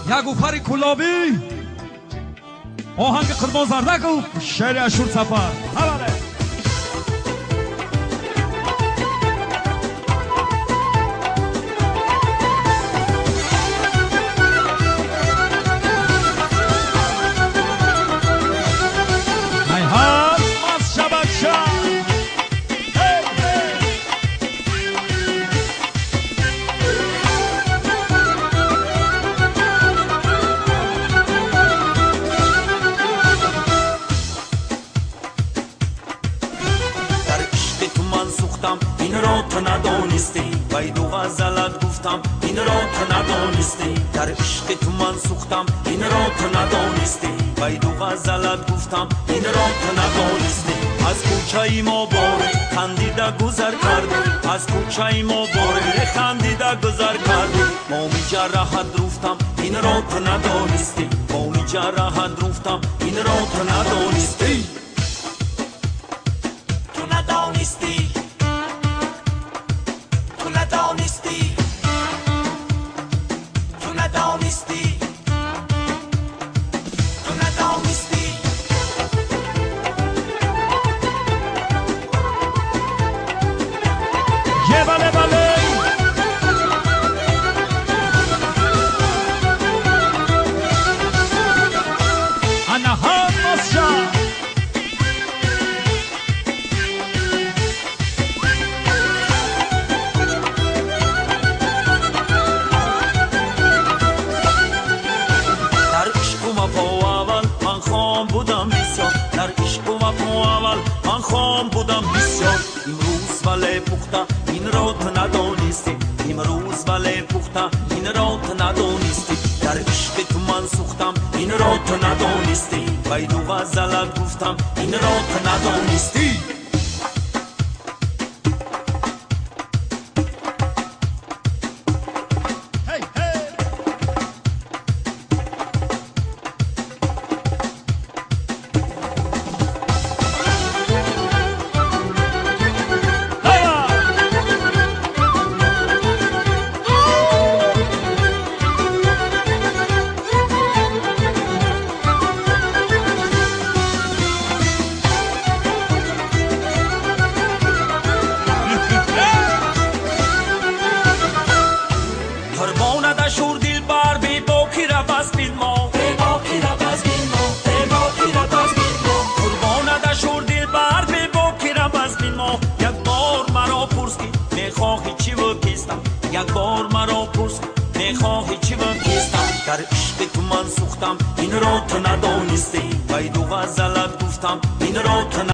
یک اوپر کلابی آهنگ قربان زردک و شعر اشور سفر خبره این را تو ندانستی وای دو غزلت گفتم این را تو ندانستی در عشق تو من سوختم این را تو ندانستی وای دو غزلت گفتم این را تو ندانستی از کوچه ما باره خندیده گذر کردی از کوچه ما باره خندیده گذر کردی مامی جراحت روفتم این را تو ندانستی مامی جراحت روفتم این را تو ندانستی تو ندانستی بله بله انا هم مصر در عشق و وفا اول من خام بودم بسیار در عشق و وفا اول من خام بودم بسیار امروز ولی پخته این را تو ندانستی امروز ولی پخته این را تو ندانستی در عشق تو من سوختم این را تو ندانستی وای دو غزلت گفتم این را تو ندانستی شور دل بار بی باکی را بس بیل ما بی باکی را بس بیل ما بی باکی را بس بیل ما قربان دا شور دل بار بی باکی را بس بیل ما یک بار مرا پرس کی میخواهی چی و کیستم یک بار مرا پرس میخواهی چی و کیستم در عشق تو من سوختم این را تو ندانستی وای دو غزلت گفتم این را تو